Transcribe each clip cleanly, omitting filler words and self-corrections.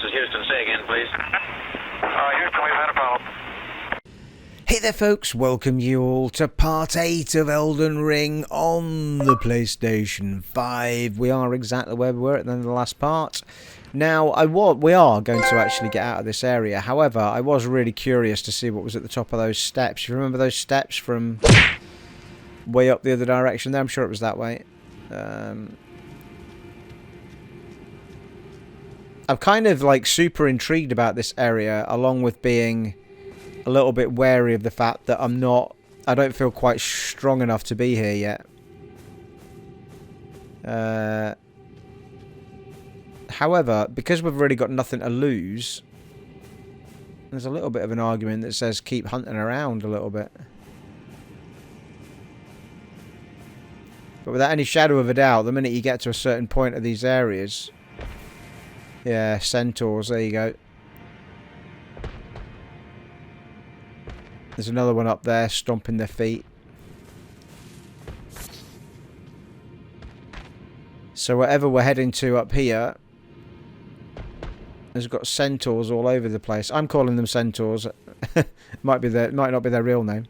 is Houston. Say again, please. Houston, we've had a problem. Hey there folks, welcome you all to part 8 of Elden Ring on the PlayStation 5. We are exactly where we were at the end of the last part. Now, we are going to actually get out of this area. However, I was really curious to see what was at the top of those steps. You remember those steps from way up the other direction there? I'm sure it was that way. I'm kind of like super intrigued about this area, along with being a little bit wary of the fact that I don't feel quite strong enough to be here yet. However, because we've really got nothing to lose, there's a little bit of an argument that says keep hunting around a little bit. But without any shadow of a doubt, the minute you get to a certain point of these areas... Yeah, centaurs, there you go. There's another one up there, stomping their feet. So whatever we're heading to up here has got centaurs all over the place. I'm calling them centaurs. might not be their real name.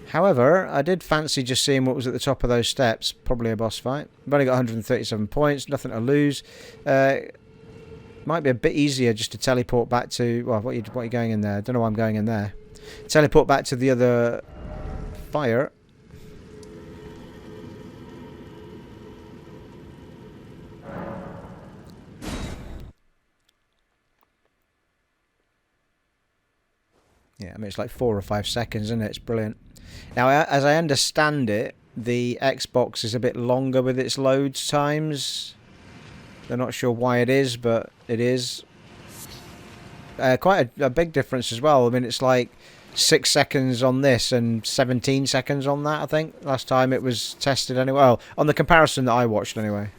However, I did fancy just seeing what was at the top of those steps. Probably a boss fight. I've only got 137 points, nothing to lose. Might be a bit easier just to teleport back to... Well, what are you going in there? I don't know why I'm going in there. Teleport back to the other fire. Yeah, I mean, it's like 4 or 5 seconds, isn't it? It's brilliant. Now, as I understand it, the Xbox is a bit longer with its load times. They're not sure why it is, but it is. Quite a big difference as well. I mean, it's like 6 seconds on this and 17 seconds on that, I think. Last time it was tested anyway. Well, on the comparison that I watched anyway.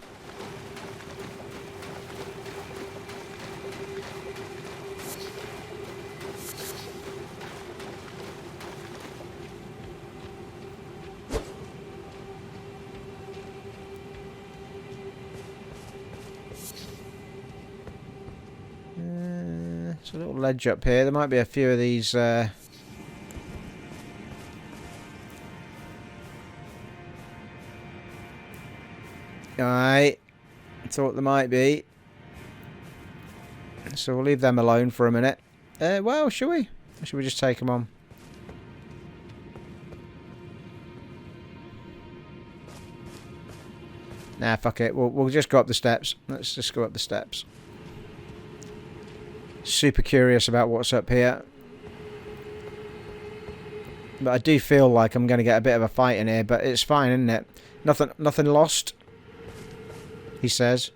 There's a little ledge up here. There might be a few of these... Alright. Thought there might be. So we'll leave them alone for a minute. Well, should we? Or should we just take them on? Nah, fuck it. We'll just go up the steps. Let's just go up the steps. Super curious about what's up here. But I do feel like I'm going to get a bit of a fight in here, but it's fine, isn't it? Nothing lost, he says.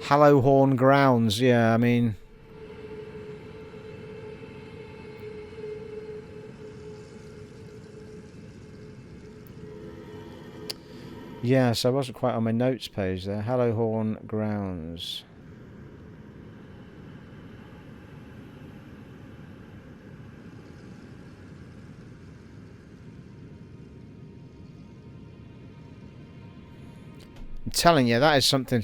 Hallow Horn grounds, yeah, I mean... Yes, I wasn't quite on my notes page there. Hallow Horn grounds. I'm telling you, that is something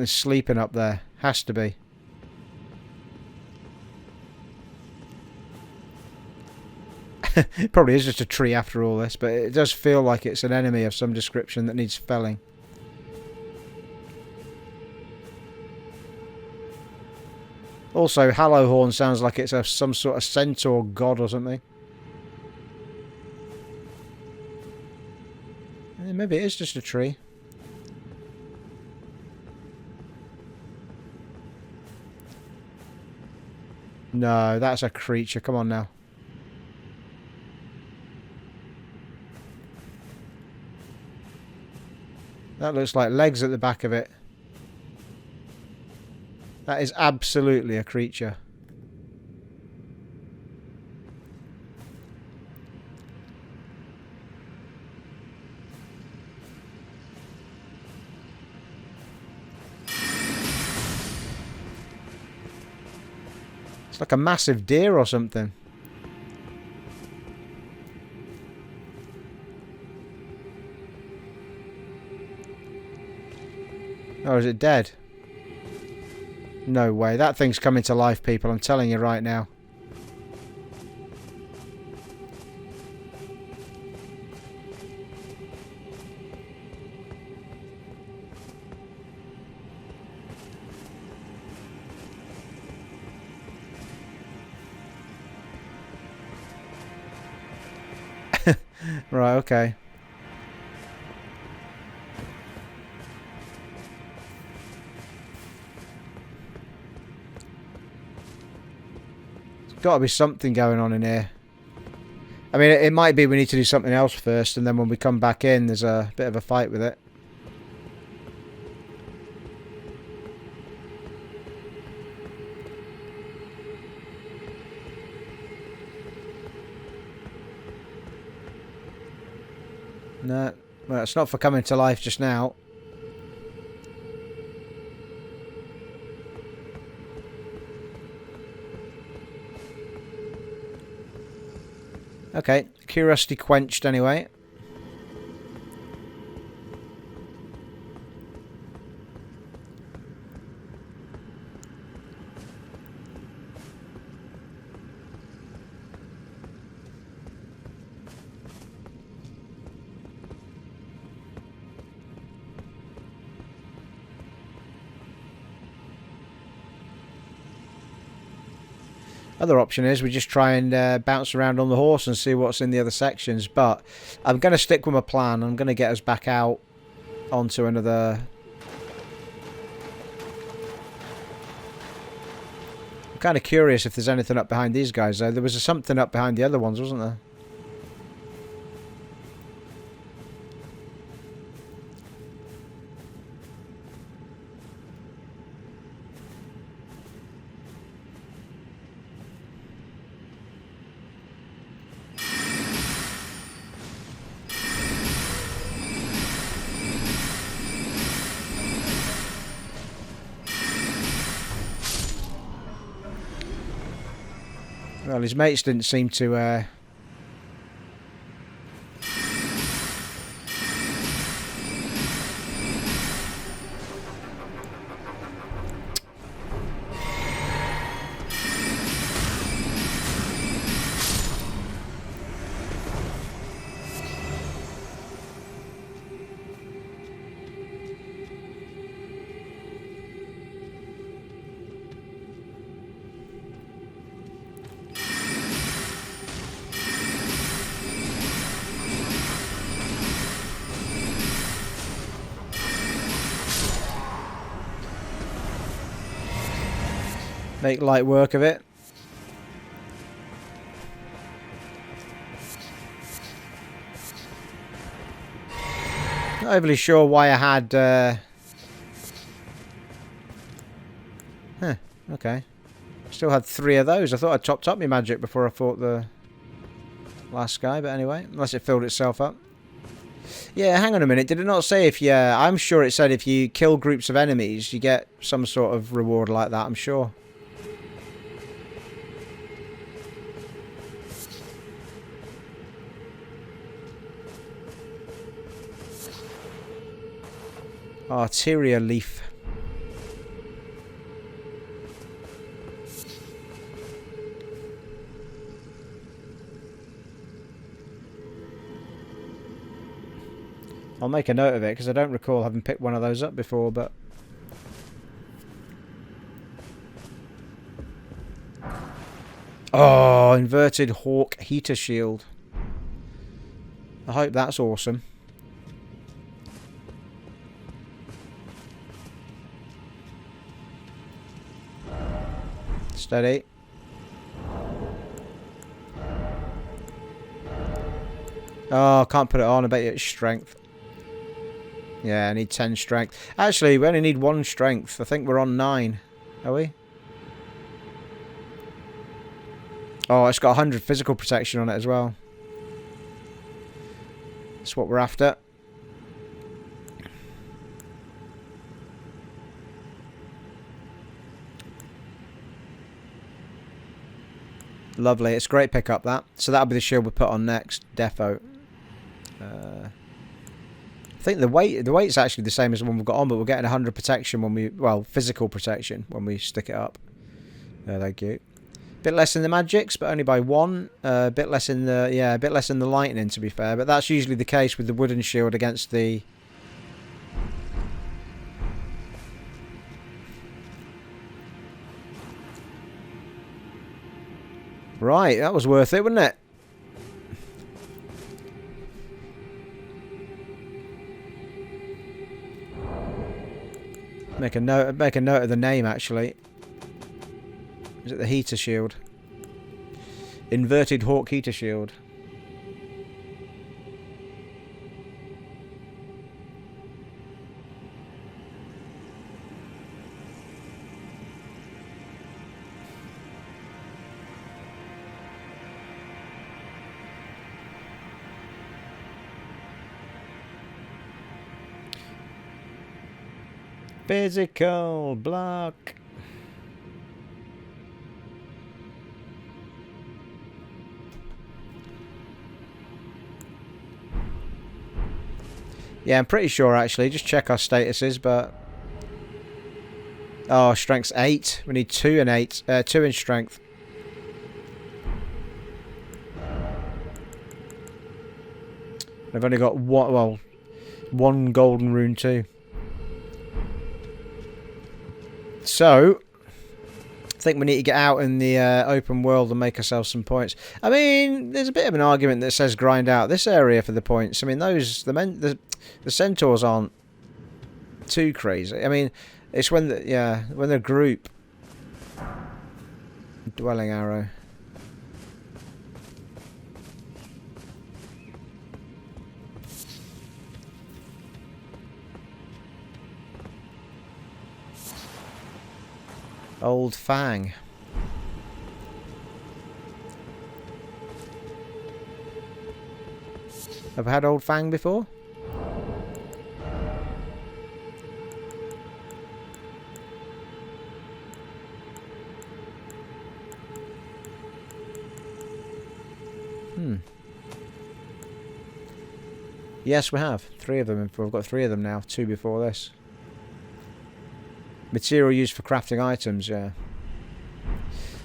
sleeping up there. Has to be. It probably is just a tree after all this, but it does feel like it's an enemy of some description that needs felling. Also, Hallow Horn sounds like it's some sort of centaur god or something. Maybe it is just a tree. No, that's a creature. Come on now. That looks like legs at the back of it. That is absolutely a creature. It's like a massive deer or something. Or is it dead? No way. That thing's coming to life, people. I'm telling you right now. Right, okay. There's got to be something going on in here. I mean, it might be we need to do something else first, and then when we come back in, there's a bit of a fight with it. No, well, it's not for coming to life just now. Okay, curiosity quenched anyway. Other option is we just try and bounce around on the horse and see what's in the other sections. But I'm going to stick with my plan. I'm going to get us back out onto another... I'm kind of curious if there's anything up behind these guys, though. There was something up behind the other ones, wasn't there? Well, his mates didn't seem to... make light work of it. Not overly sure why I had... Huh, okay. Still had 3 of those. I thought I chopped up my magic before I fought the last guy, but anyway, unless it filled itself up. Yeah, hang on a minute. Did it not say if you... I'm sure it said if you kill groups of enemies, you get some sort of reward like that, I'm sure. Arteria leaf. I'll make a note of it because I don't recall having picked one of those up before, but... Oh, inverted hawk heater shield. I hope that's awesome. Steady. Oh, can't put it on. I bet you it's strength. Yeah, I need 10 strength. Actually, we only need 1 strength. I think we're on 9. Are we? Oh, it's got 100 physical protection on it as well. That's what we're after. Lovely. It's a great pickup, that. So that'll be the shield we put on next. Defo. I think the weight's actually the same as the one we've got on, but we're getting 100 protection when we, well, physical protection when we stick it up. Thank you. Bit less in the magics, but only by 1. A bit less in the, yeah, a bit less in the lightning, to be fair. But that's usually the case with the wooden shield against the. Right, that was worth it, wasn't it? Make a note of the name, actually. Is it the heater shield? Inverted hawk heater shield. Physical block. Yeah, I'm pretty sure actually. Just check our statuses, but oh, strength's 8. We need 2 and 8. 2 in strength. I've only got one. Well, 1 golden rune too. So, I think we need to get out in the open world and make ourselves some points. I mean, there's a bit of an argument that says grind out this area for the points. I mean, the centaurs aren't too crazy. I mean, it's when when the group dwelling arrow. Old Fang. Have I had Old Fang before? Yes, we have. 3 of them. We've got 3 of them now. 2 before this. Material used for crafting items, yeah.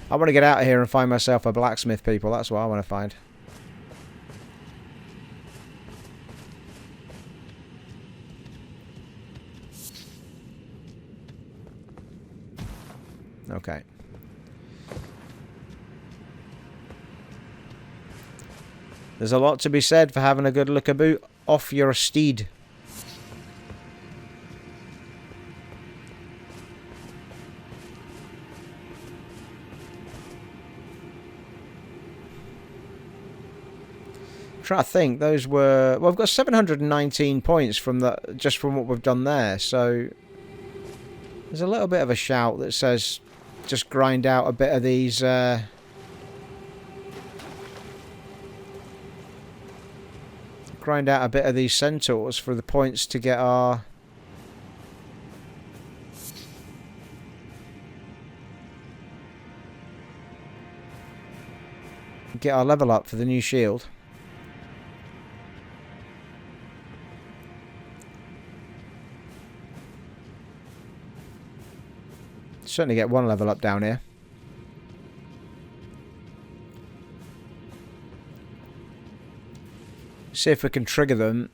I want to get out of here and find myself a blacksmith, people. That's what I want to find. Okay. There's a lot to be said for having a good look about off your steed. I'm trying to think, those were, well, we've got 719 points from that, just from what we've done there, so there's a little bit of a shout that says just grind out a bit of these centaurs for the points to get our level up for the new shield. Certainly get 1 level up down here. See if we can trigger them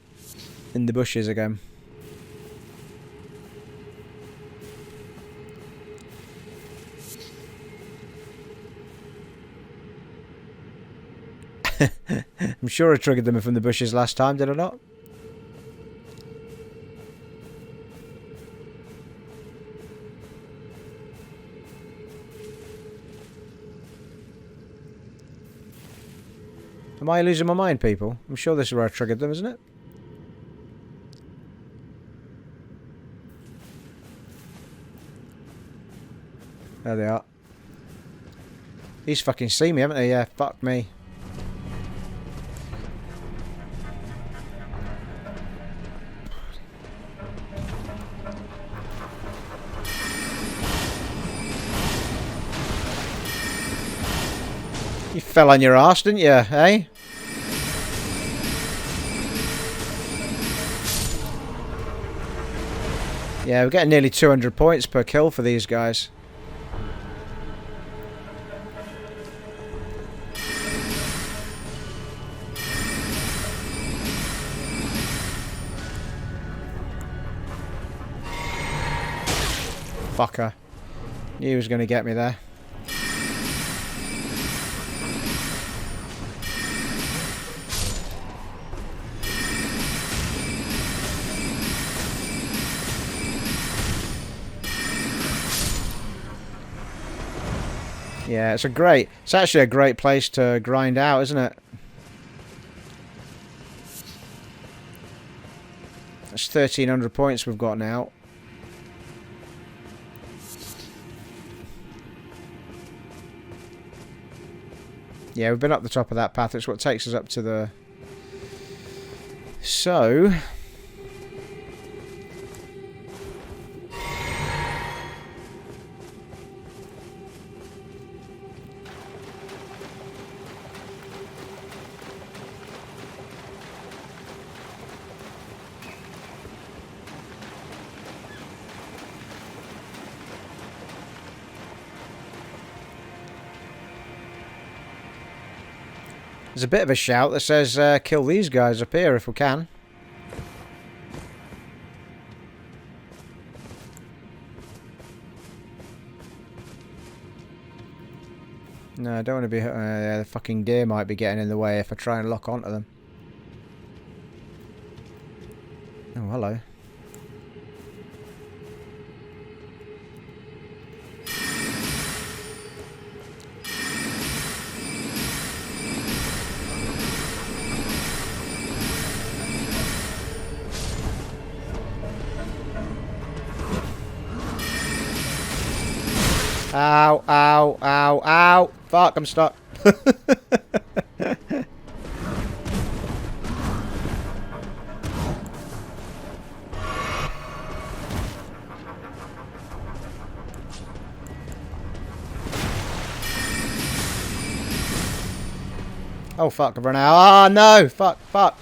in the bushes again. I'm sure I triggered them from the bushes last time, did I not? Am I losing my mind, people? I'm sure this is where I triggered them, isn't it? There they are. These fucking see me, haven't they? Yeah, fuck me. You fell on your arse, didn't you, eh? Yeah, we're getting nearly 200 points per kill for these guys. Fucker. Knew he was going to get me there. Yeah, it's actually a great place to grind out, isn't it? That's 1,300 points we've got now. Yeah, we've been up the top of that path. It's what takes us up to the... So... There's a bit of a shout that says kill these guys up here if we can. No, I don't want to be... the fucking deer might be getting in the way if I try and lock onto them. Oh, hello. Ow, ow, ow, ow. Fuck, I'm stuck. Oh, fuck, I've run out. Oh, no. Fuck, fuck.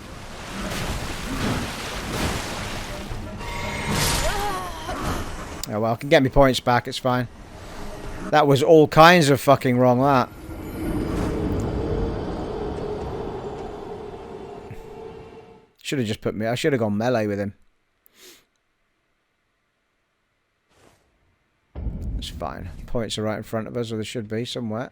Oh, well, I can get me points back. It's fine. That was all kinds of fucking wrong, that. Should have just put me... I should have gone melee with him. It's fine. Points are right in front of us, or they should be somewhere.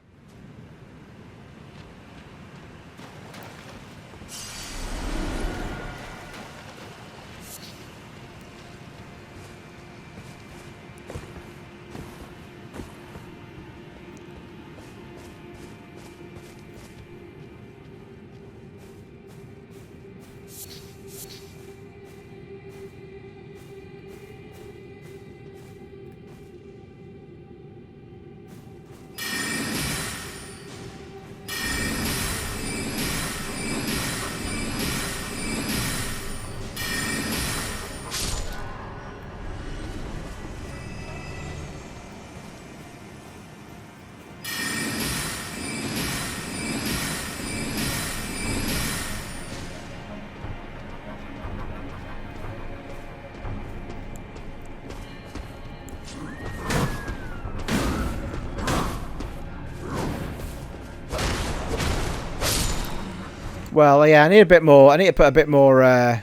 Well, yeah, I need a bit more. I need to put a bit more... Oh,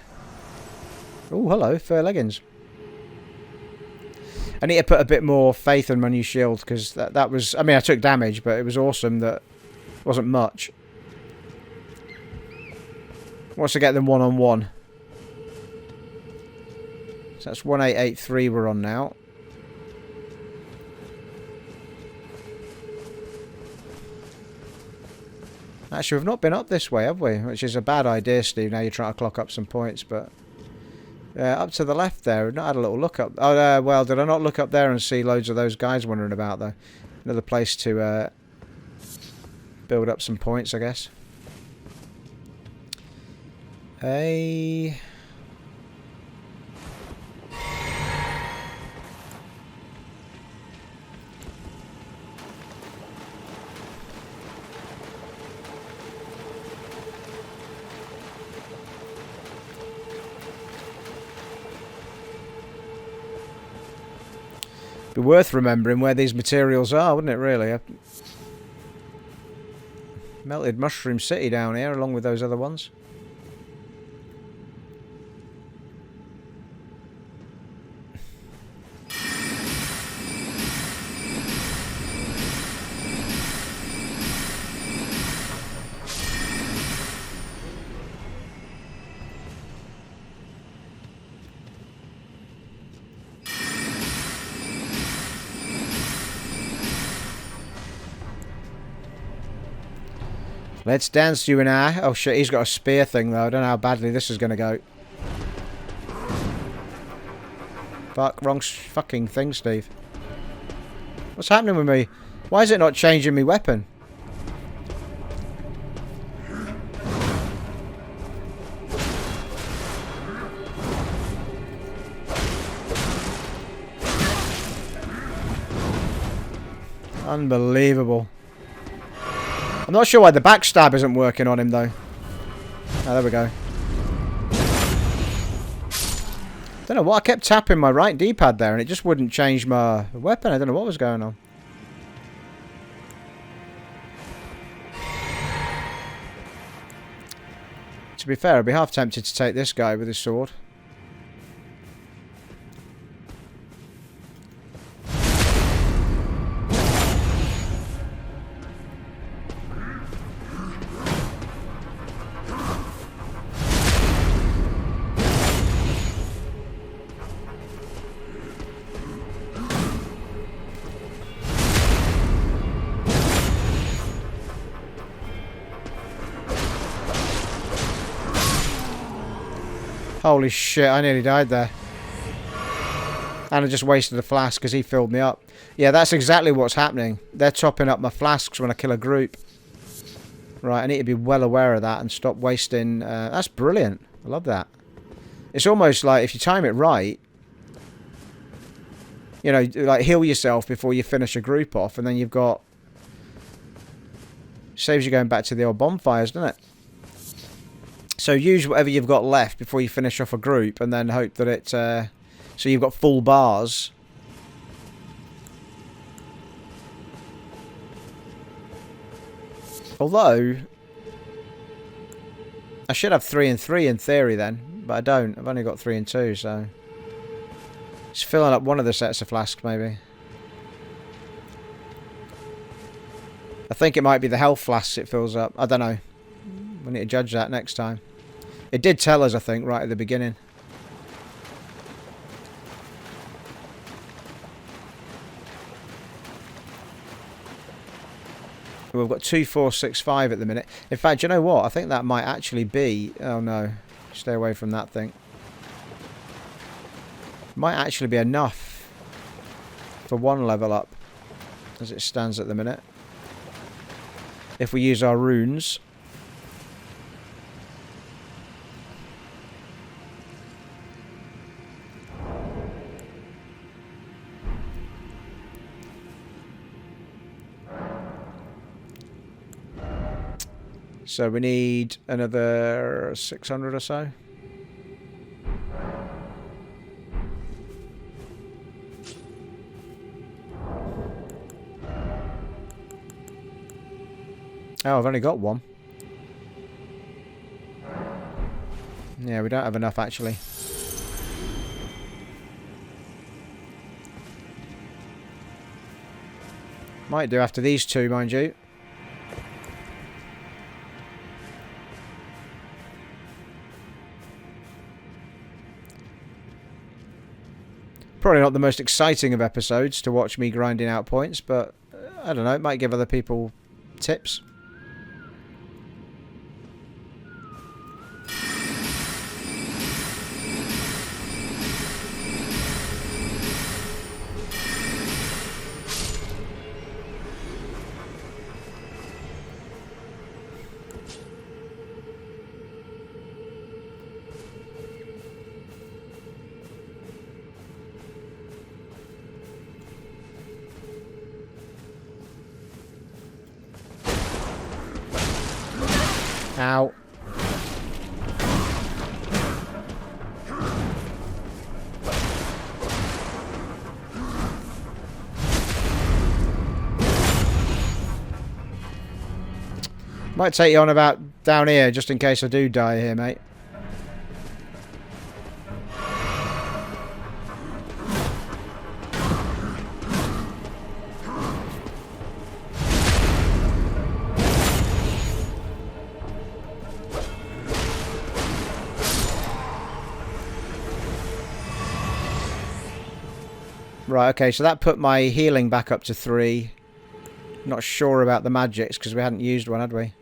hello, fur leggings. I need to put a bit more faith in my new shield, because that was... I mean, I took damage, but it was awesome that it wasn't much. Once I get them one-on-one. So that's 1883 we're on now. Actually, we've not been up this way, have we? Which is a bad idea, Steve. Now you're trying to clock up some points, but... up to the left there, we've not had a little look up. Oh, well, did I not look up there and see loads of those guys wandering about, though? Another place to build up some points, I guess. Hey... Be worth remembering where these materials are, wouldn't it, really? Melted Mushroom City down here, along with those other ones. Let's dance, you and I. Oh shit, he's got a spear thing though. I don't know how badly this is going to go. Fuck, wrong fucking thing, Steve. What's happening with me? Why is it not changing me weapon? Unbelievable. I'm not sure why the backstab isn't working on him though. Oh, there we go. Don't know what, I kept tapping my right D-pad there and it just wouldn't change my weapon. I don't know what was going on. To be fair, I'd be half tempted to take this guy with his sword. Holy shit, I nearly died there. And I just wasted a flask because he filled me up. Yeah, that's exactly what's happening. They're topping up my flasks when I kill a group. Right, I need to be well aware of that and stop wasting... that's brilliant. I love that. It's almost like if you time it right... You know, like heal yourself before you finish a group off and then you've got... Saves you going back to the old bonfires, doesn't it? So use whatever you've got left before you finish off a group and then hope that it... so you've got full bars. Although... I should have 3 and 3 in theory then. But I don't. I've only got 3 and 2, so... Just filling up one of the sets of flasks, maybe. I think it might be the health flasks it fills up. I don't know. We need to judge that next time. It did tell us, I think, right at the beginning. We've got 2465 at the minute. In fact, you know what? I think that might actually be... Oh, no. Stay away from that thing. Might actually be enough for one level up as it stands at the minute. If we use our runes... So we need another 600 or so. Oh, I've only got one. Yeah, we don't have enough actually. Might do after these two, mind you. Probably not the most exciting of episodes to watch me grinding out points, but I don't know, it might give other people tips. Ow. Might take you on about down here, just in case I do die here, mate. Right, okay, so that put my healing back up to 3. Not sure about the magics, because we hadn't used one, had we?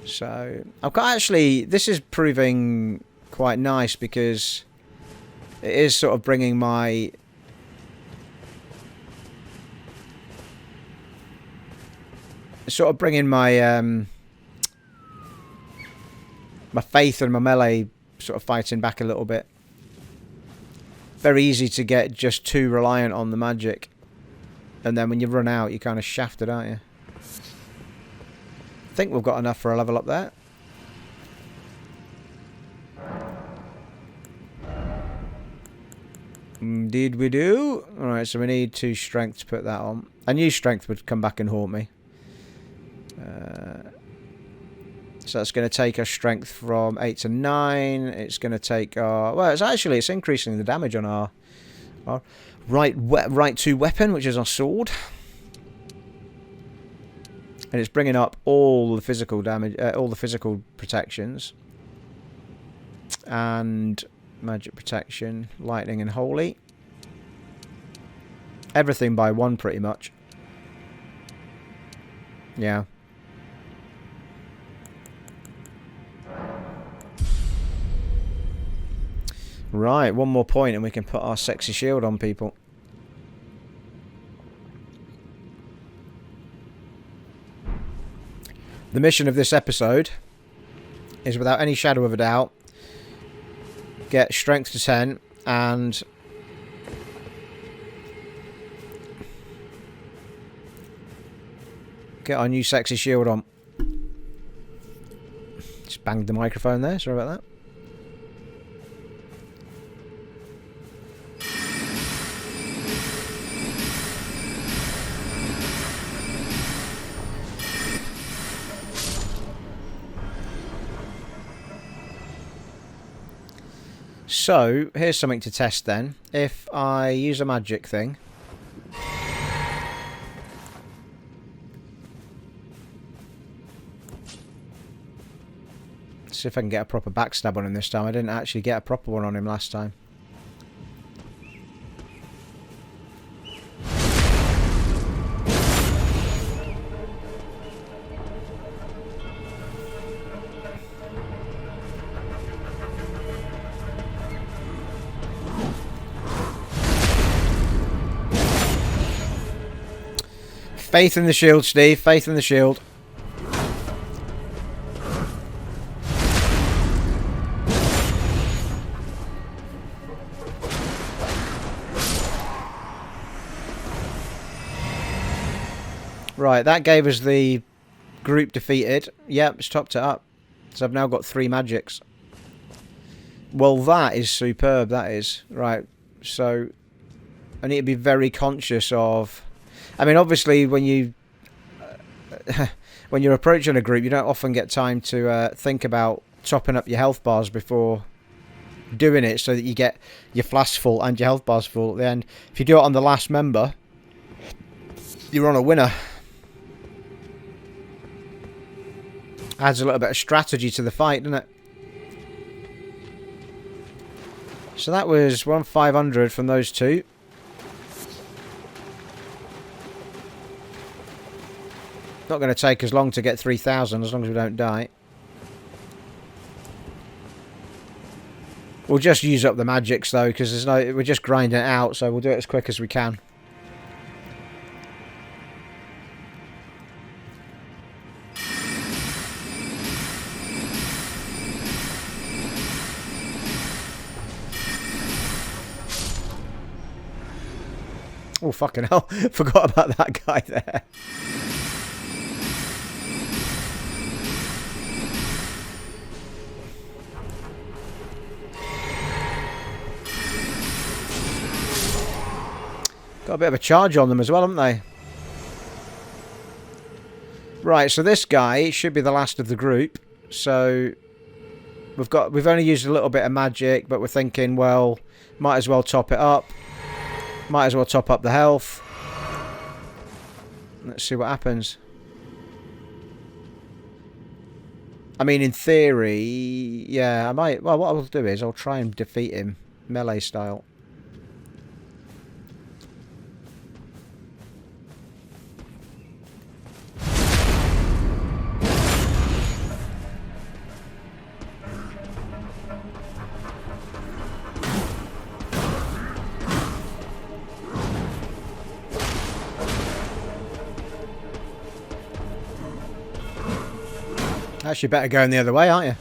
So, I've got actually, this is proving quite nice, because it is sort of bringing my... my faith and my melee sort of fighting back a little bit. Very easy to get just too reliant on the magic. And then when you run out, you're kind of shafted, aren't you? I think we've got enough for a level up there. Indeed we do. Alright, so we need 2 strength to put that on. I knew strength would come back and haunt me. So that's going to take our strength from 8 to 9. It's going to take our... Well, it's increasing the damage on our right 2 weapon, which is our sword. And it's bringing up all the physical damage, all the physical protections. And magic protection, lightning and holy. Everything by 1 pretty much. Yeah. Right, 1 more point and we can put our sexy shield on people. The mission of this episode is, without any shadow of a doubt, get strength to 10 and get our new sexy shield on. Just banged the microphone there, sorry about that. So, here's something to test then. If I use a magic thing... See if I can get a proper backstab on him this time. I didn't actually get a proper one on him last time. Faith in the shield, Steve. Faith in the shield. Right, that gave us the group defeated. Yep, it's topped it up. So I've now got 3 magics. Well, that is superb, that is. Right, so I need to be very conscious of... I mean, obviously, when you're approaching a group, you don't often get time to think about topping up your health bars before doing it, so that you get your flask full and your health bars full at the end. If you do it on the last member, you're on a winner. Adds a little bit of strategy to the fight, doesn't it? So that was 1,500 from those 2. Not going to take as long to get 3,000 as long as we don't die. We'll just use up the magics though, because we're just grinding it out, so we'll do it as quick as we can. Oh, fucking hell. Forgot about that guy there. Got a bit of a charge on them as well, haven't they? Right, so this guy should be the last of the group. So we've only used a little bit of magic, but we're thinking, well, might as well top it up. Might as well top up the health. Let's see what happens. I mean, in theory, yeah, I might. Well, what I'll do is I'll try and defeat him melee style. Actually, better going the other way, aren't you?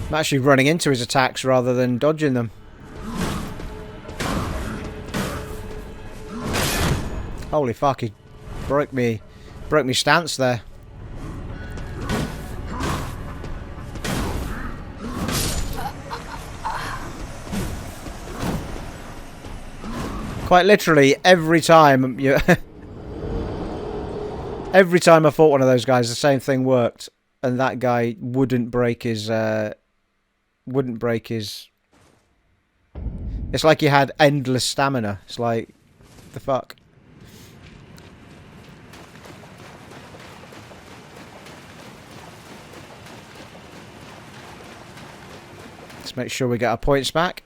I'm actually running into his attacks rather than dodging them. Holy fuck! He broke me stance there. Quite literally, every time you. Every time I fought one of those guys, the same thing worked, and that guy wouldn't break his. It's like he had endless stamina. It's like, the fuck. Let's make sure we get our points back.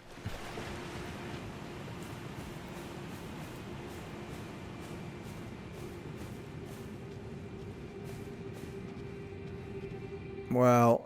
Well,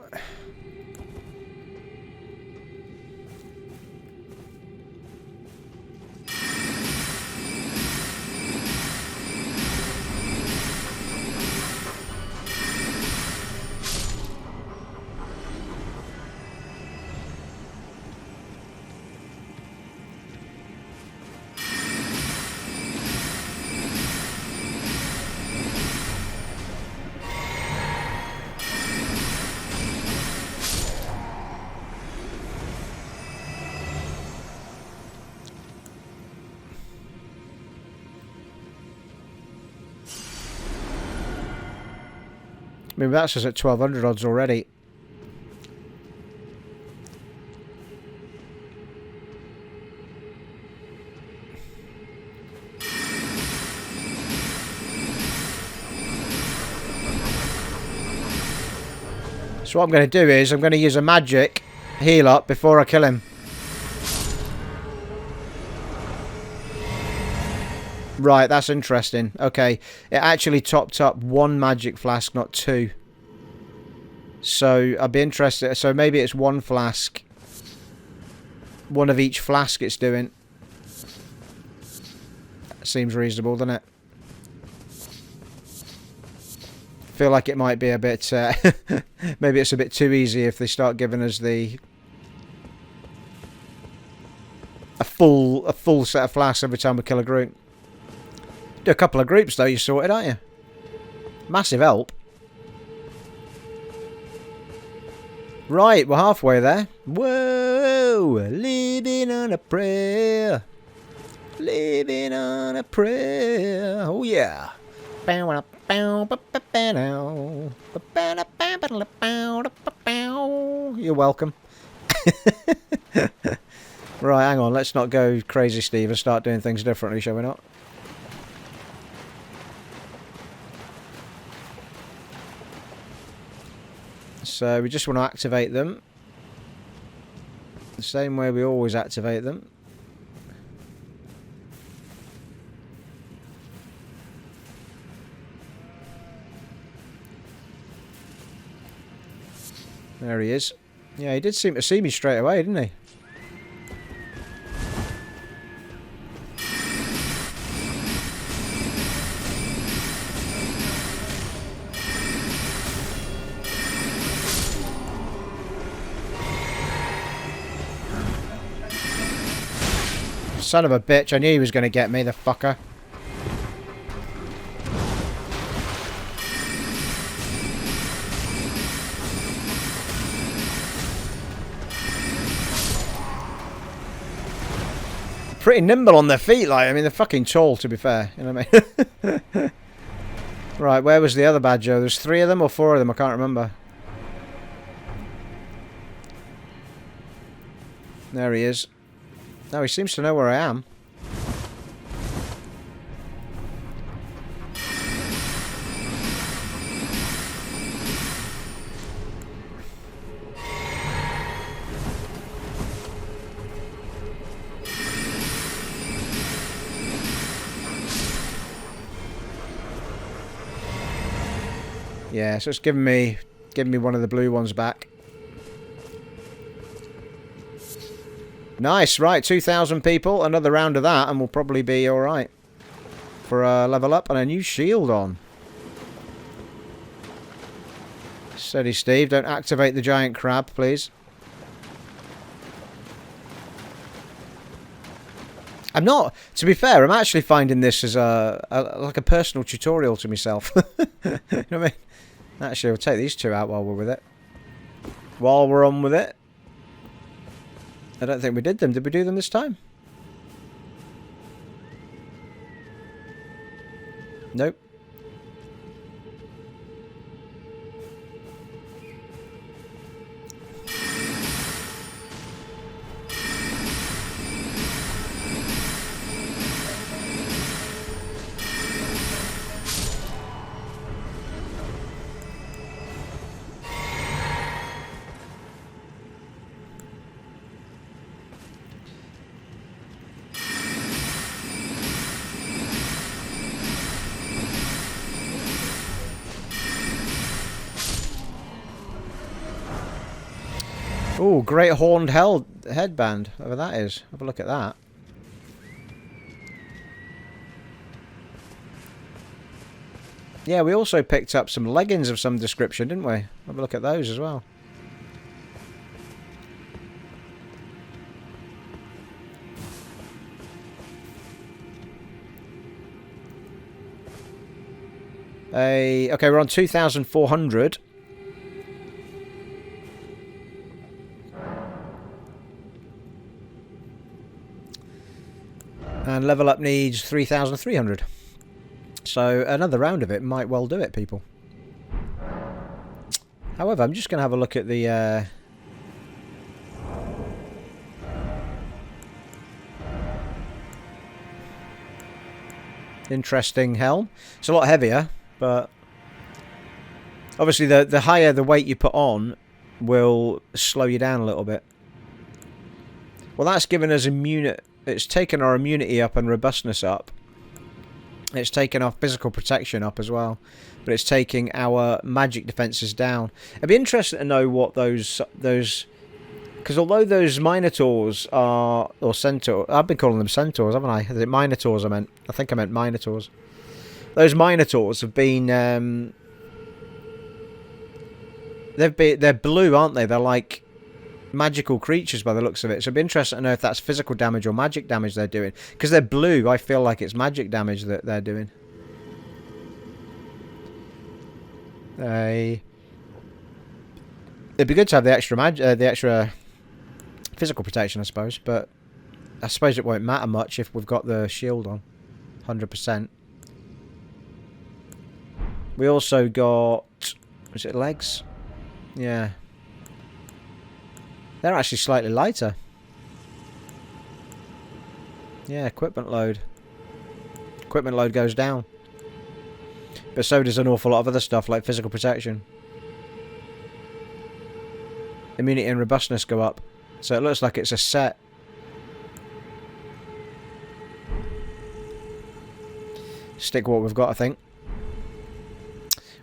I mean, that's just at 1200 odds already. So what I'm going to do is I'm going to use a magic heal up before I kill him. Right, that's interesting. Okay, it actually topped up one magic flask, not two. So I'd be interested. So maybe it's one flask. One of each flask it's doing. Seems reasonable, doesn't it? Feel like it might be a bit... maybe it's a bit too easy if they start giving us the... A full set of flasks every time we kill a group. Do a couple of groups though, you're sorted, aren't you? Massive help. Right, we're halfway there. Whoa! Living on a prayer. Living on a prayer. Oh yeah. You're welcome. Right, hang on. Let's not go crazy, Steve, and start doing things differently, shall we not? So we just want to activate them the same way we always activate them. There he is. Yeah, he did seem to see me straight away, didn't he? Son of a bitch, I knew he was going to get me, the fucker. Pretty nimble on their feet, like, I mean, they're fucking tall, to be fair, you know what I mean? Right, where was the other Badger? There's 3 of them or 4 of them, I can't remember. There he is. No, he seems to know where I am. Yeah, so it's giving me one of the blue ones back. Nice, right, 2,000 people, another round of that, and we'll probably be alright. For a level up and a new shield on. Steady, Steve, don't activate the giant crab, please. I'm not, to be fair, I'm actually finding this as like a personal tutorial to myself. You know what I mean? Actually, I'll take these 2 out while we're with it. While we're on with it. I don't think we did them. Did we do them this time? Nope. Ooh, great horned headband. Whatever that is. Have a look at that. Yeah, we also picked up some leggings of some description, didn't we? Have a look at those as well. Okay, we're on 2,400. And level up needs 3,300. So another round of it might well do it, people. However, I'm just going to have a look at the... interesting helm. It's a lot heavier, but... obviously, the higher the weight you put on will slow you down a little bit. Well, that's given us immunity. It's taken our immunity up and robustness up. It's taken our physical protection up as well. But it's taking our magic defenses down. It'd be interesting to know what those... because although those Minotaurs are... or Centaurs... I've been calling them Centaurs, haven't I? Is it Minotaurs I meant? I think I meant Minotaurs. Those Minotaurs have been... they're blue, aren't they? They're like... magical creatures by the looks of it. So it'd be interesting to know if that's physical damage or magic damage they're doing. Because they're blue, I feel like it's magic damage that they're doing. It'd be good to have the extra physical protection, I suppose. But I suppose it won't matter much if we've got the shield on. 100%. We also got... was it legs? Yeah. They're actually slightly lighter. Yeah, equipment load. Equipment load goes down. But so does an awful lot of other stuff like physical protection. Immunity and robustness go up. So it looks like it's a set. Stick what we've got, I think.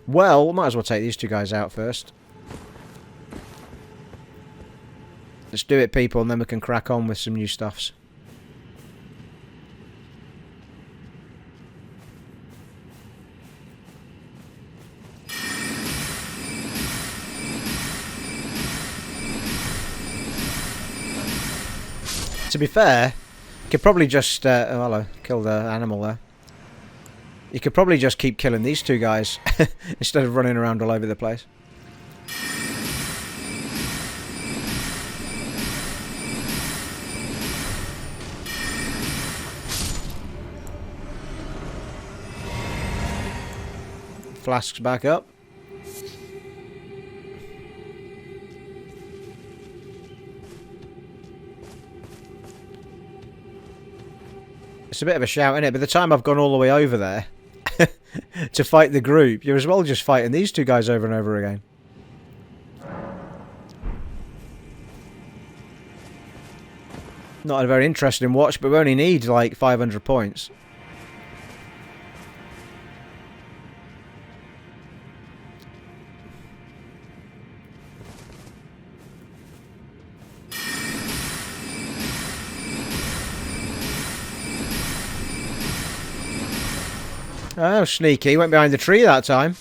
Well, we might as well take these 2 guys out first. Let's do it, people, and then we can crack on with some new stuffs. To be fair, you could probably just... oh, hello, kill the animal there. You could probably just keep killing these 2 guys instead of running around all over the place. flasks back up. It's a bit of a shout, isn't it? By the time I've gone all the way over there to fight the group, you're as well just fighting these two guys over and over again. Not a very interesting watch, but we only need like 500 points. Oh, sneaky. Went behind the tree that time.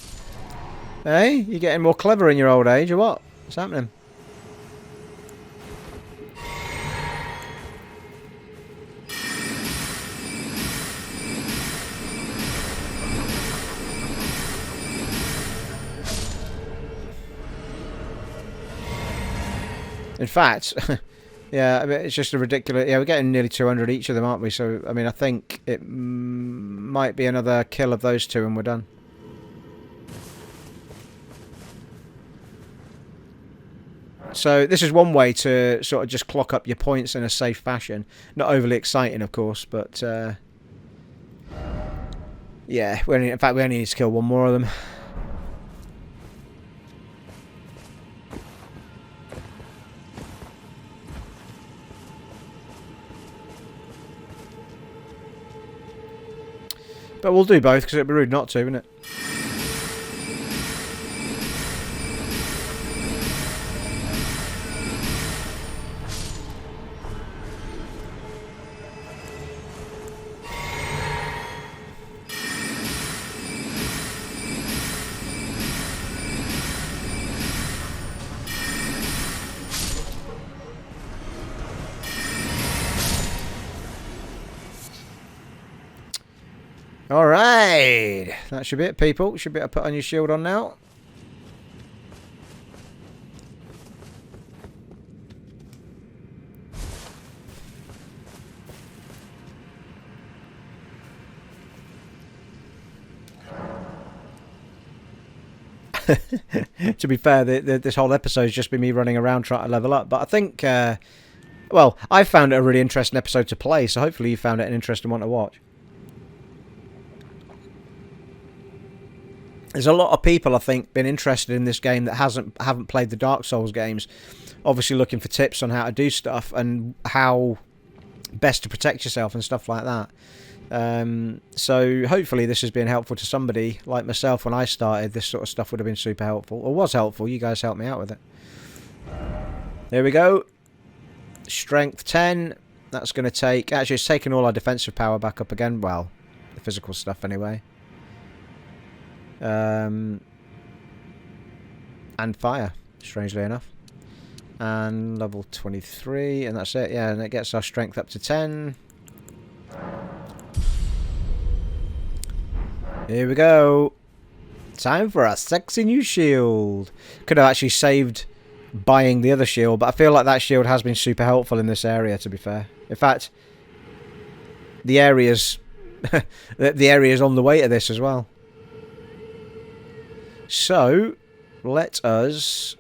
Hey, you getting more clever in your old age, or what? What's happening? In fact, yeah, I mean, it's just a ridiculous... Yeah, we're getting nearly 200 each of them, aren't we? So, I mean, I think it might be another kill of those two and we're done. So, this is one way to sort of just clock up your points in a safe fashion. Not overly exciting, of course, but... yeah, in fact, we only need to kill one more of them. But we'll do both, because it'd be rude not to, wouldn't it? Alright, that should be it, people. Should be able to put on your shield on now. To be fair, this whole episode's just been me running around trying to level up. But I think, well, I found it a really interesting episode to play, so hopefully you found it an interesting one to watch. There's a lot of people, I think, been interested in this game that haven't played the Dark Souls games. Obviously looking for tips on how to do stuff and how best to protect yourself and stuff like that. So hopefully this has been helpful to somebody like myself when I started. This sort of stuff would have been super helpful, or was helpful. You guys helped me out with it. There we go. Strength 10. That's going to take... Actually, it's taken all our defensive power back up again. Well, the physical stuff anyway. And fire, strangely enough. And level 23, and that's it. Yeah, and it gets our strength up to 10. Here we go. Time for a sexy new shield. Could have actually saved buying the other shield, but I feel like that shield has been super helpful in this area, to be fair. In fact, the area's the area's on the way to this as well. So, let us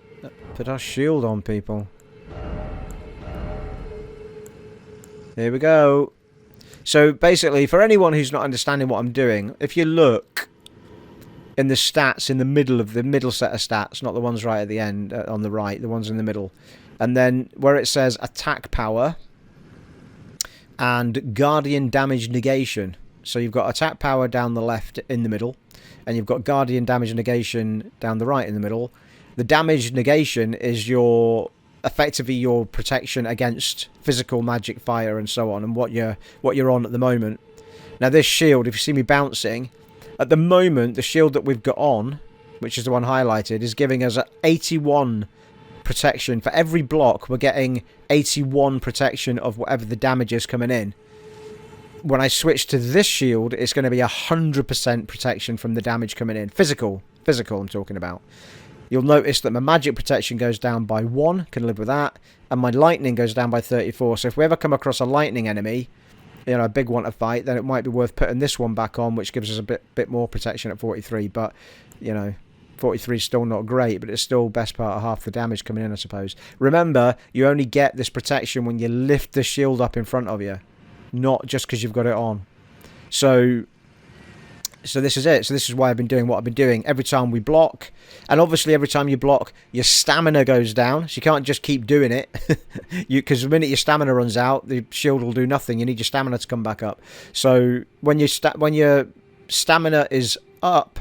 put our shield on, people. Here we go. So, basically, for anyone who's not understanding what I'm doing, if you look in the stats, in the middle set of stats, not the ones right at the end, on the right, the ones in the middle, and then where it says attack power and guardian damage negation. So, you've got attack power down the left in the middle, and you've got guardian damage negation down the right in the middle. The damage negation is effectively your protection against physical magic, fire, and so on, and what you're on at the moment. Now this shield, if you see me bouncing, at the moment the shield that we've got on, which is the one highlighted, is giving us 81 protection. For every block we're getting 81 protection of whatever the damage is coming in. When I switch to this shield, it's going to be 100% protection from the damage coming in. Physical I'm talking about. You'll notice that my magic protection goes down by 1, can live with that, and my lightning goes down by 34. So if we ever come across a lightning enemy, you know, a big one to fight, then it might be worth putting this one back on, which gives us a bit more protection at 43. But you know, 43 is still not great, but it's still best part of half the damage coming in, I suppose. Remember, you only get this protection when you lift the shield up in front of you, not just because you've got it on. So this is it. So this is why I've been doing what I've been doing. Every time we block, and obviously every time you block, your stamina goes down. So you can't just keep doing it, because the minute your stamina runs out, the shield will do nothing. You need your stamina to come back up. So when your stamina is up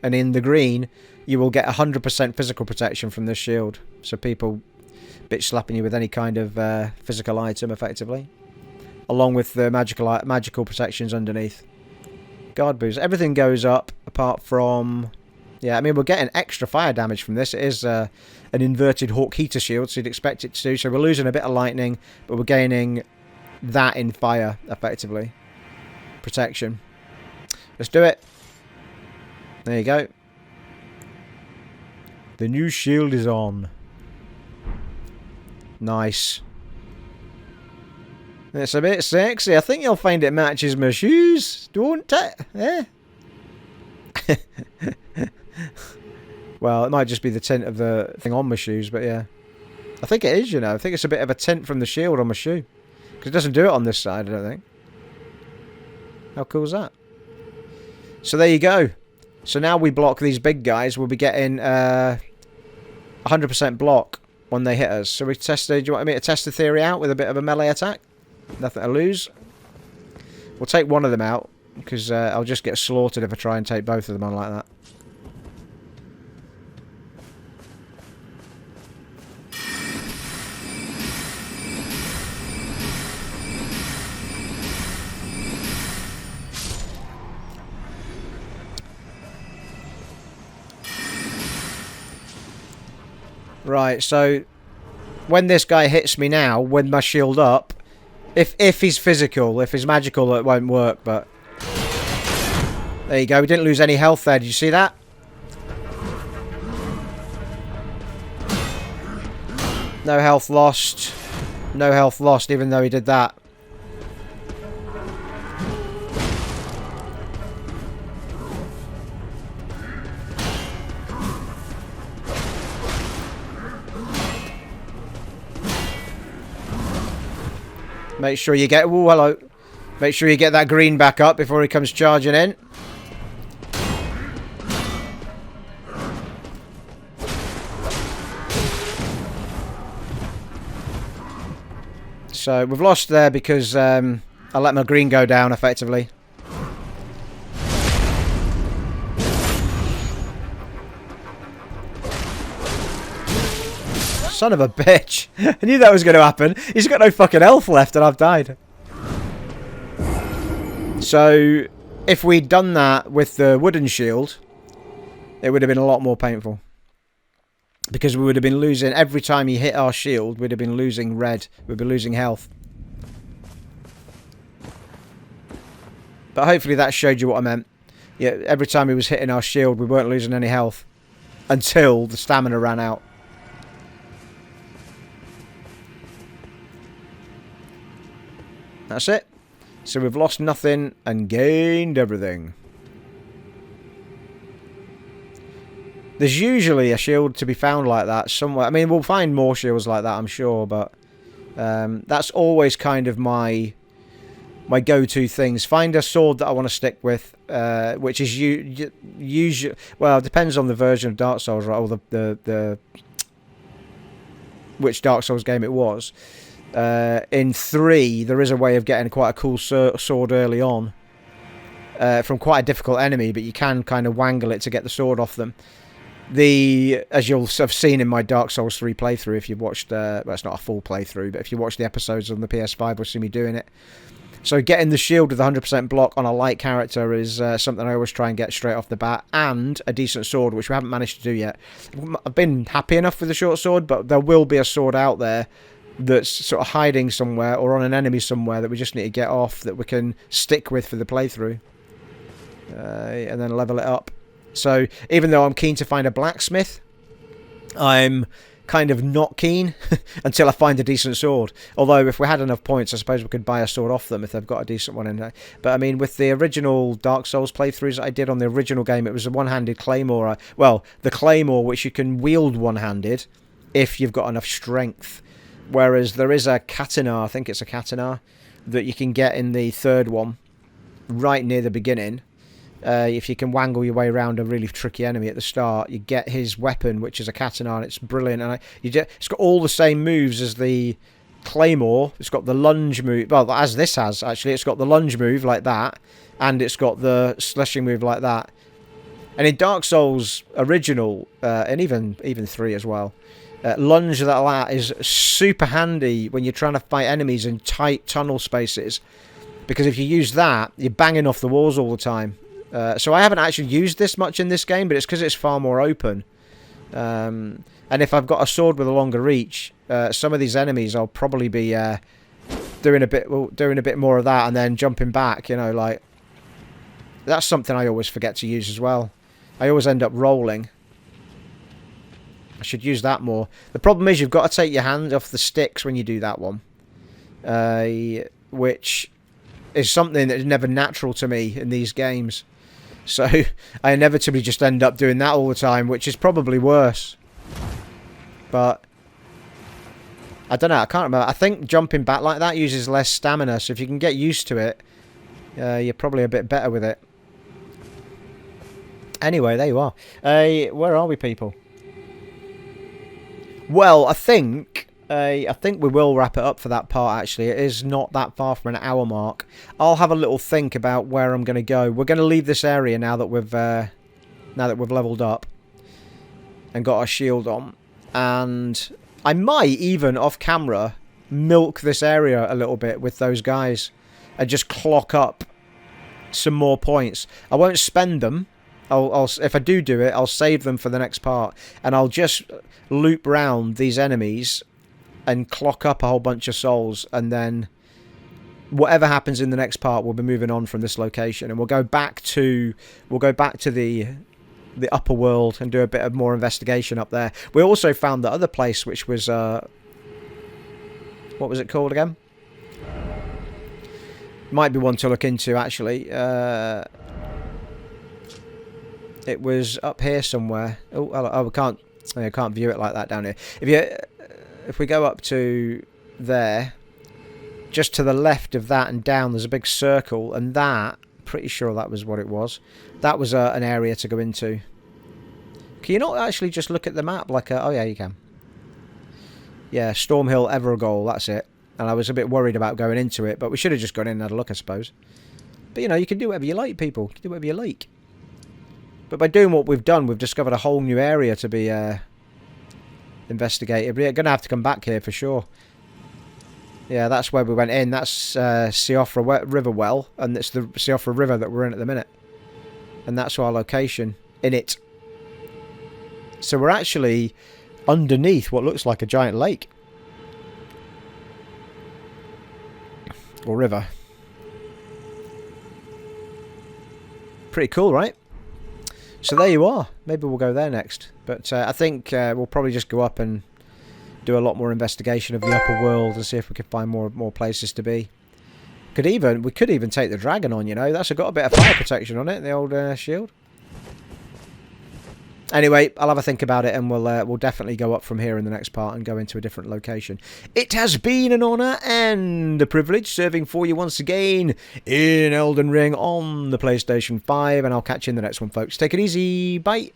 and in the green, you will get 100% physical protection from this shield. So people bitch slapping you with any kind of physical item, effectively, along with the magical protections underneath. Guard boost. Everything goes up apart from... Yeah, I mean, we're getting extra fire damage from this. It is an inverted Hawk heater shield, so you'd expect it to. So we're losing a bit of lightning, but we're gaining that in fire, effectively. Protection. Let's do it. There you go. The new shield is on. Nice. It's a bit sexy. I think you'll find it matches my shoes, don't it? Eh? Well, it might just be the tint of the thing on my shoes, but yeah. I think it is, you know. I think it's a bit of a tint from the shield on my shoe. Because it doesn't do it on this side, I don't think. How cool is that? So there you go. So now we block these big guys. We'll be getting 100% block when they hit us. So we tested. Do you want me to test the theory out with a bit of a melee attack? Nothing to lose. We'll take one of them out, because I'll just get slaughtered if I try and take both of them on like that. Right, so when this guy hits me now, with my shield up, if he's physical, if he's magical, it won't work, but... There you go, we didn't lose any health there, did you see that? No health lost. No health lost, even though he did that. Make sure you get... Ooh, hello. Make sure you get that green back up before he comes charging in. So, we've lost there because I let my green go down, effectively. Son of a bitch. I knew that was going to happen. He's got no fucking health left and I've died. So, if we'd done that with the wooden shield, it would have been a lot more painful. Because we would have been losing, every time he hit our shield, we'd have been losing red. We'd be losing health. But hopefully that showed you what I meant. Yeah, every time he was hitting our shield, we weren't losing any health. Until the stamina ran out. That's it. So we've lost nothing and gained everything. There's usually a shield to be found like that somewhere. I mean, we'll find more shields like that, I'm sure, but that's always kind of my go-to things. Find a sword that I want to stick with, which is usually... Well, it depends on the version of Dark Souls, right? Or the which Dark Souls game it was. In 3, there is a way of getting quite a cool sword early on. From quite a difficult enemy, but you can kind of wangle it to get the sword off them. As you'll have seen in my Dark Souls 3 playthrough, if you've watched... well, it's not a full playthrough, but if you watch the episodes on the PS5, you'll see me doing it. So getting the shield with 100% block on a light character is something I always try and get straight off the bat. And a decent sword, which we haven't managed to do yet. I've been happy enough with the short sword, but there will be a sword out there that's sort of hiding somewhere or on an enemy somewhere that we just need to get off, that we can stick with for the playthrough. And then level it up. So even though I'm keen to find a blacksmith, I'm kind of not keen until I find a decent sword. Although if we had enough points, I suppose we could buy a sword off them if they've got a decent one in there. But I mean, with the original Dark Souls playthroughs that I did on the original game, it was a one-handed claymore. Well, the claymore which you can wield one-handed if you've got enough strength. Whereas there is a katana, I think it's a katana, that you can get in the third one, right near the beginning. If you can wangle your way around a really tricky enemy at the start, you get his weapon, which is a katana, and it's brilliant. And it's got all the same moves as the claymore. It's got the lunge move, well, as this has, actually. It's got the lunge move like that, and it's got the slashing move like that. And in Dark Souls original, and even 3 as well, lunge like that is super handy when you're trying to fight enemies in tight tunnel spaces. Because if you use that, you're banging off the walls all the time. So I haven't actually used this much in this game, but it's because it's far more open. And if I've got a sword with a longer reach, some of these enemies I'll probably be doing a bit more of that and then jumping back. You know, like that's something I always forget to use as well. I always end up rolling. I should use that more. The problem is you've got to take your hand off the sticks when you do that one, which is something that is never natural to me in these games. So I inevitably just end up doing that all the time, which is probably worse. But I don't know, I can't remember. I think jumping back like that uses less stamina, so if you can get used to it, you're probably a bit better with it. Anyway, there you are. Where are we, people? Well, I think we will wrap it up for that part, actually. It is not that far from an hour mark. I'll have a little think about where I'm going to go. We're going to leave this area now that we've leveled up and got our shield on. And I might even, off camera, milk this area a little bit with those guys and just clock up some more points. I won't spend them. If I do it, I'll save them for the next part. And I'll just loop round these enemies and clock up a whole bunch of souls, and then whatever happens in the next part, we'll be moving on from this location, and we'll go back to the upper world and do a bit of more investigation up there. We also found the other place, which was what was it called again? Might be one to look into, actually. It was up here somewhere. Oh, I can't view it like that down here. If we go up to there, just to the left of that and down, there's a big circle, and that, pretty sure that was what it was. That was an area to go into. Can you not actually just look at the map like oh yeah, you can. Yeah, Stormhill Evergoal, that's it. And I was a bit worried about going into it, but we should have just gone in and had a look, I suppose. But you know, you can do whatever you like, people. You can do whatever you like. But by doing what we've done, we've discovered a whole new area to be investigated. We're going to have to come back here for sure. Yeah, that's where we went in. That's Siofra River Well, and it's the Siofra River that we're in at the minute. And that's our location in it. So we're actually underneath what looks like a giant lake. Or river. Pretty cool, right? So there you are. Maybe we'll go there next. But I think we'll probably just go up and do a lot more investigation of the upper world and see if we can find more places to be. We could even take the dragon on, you know. That's got a bit of fire protection on it, the old shield. Anyway, I'll have a think about it, and we'll definitely go up from here in the next part and go into a different location. It has been an honour and a privilege serving for you once again in Elden Ring on the PlayStation 5, and I'll catch you in the next one, folks. Take it easy. Bye.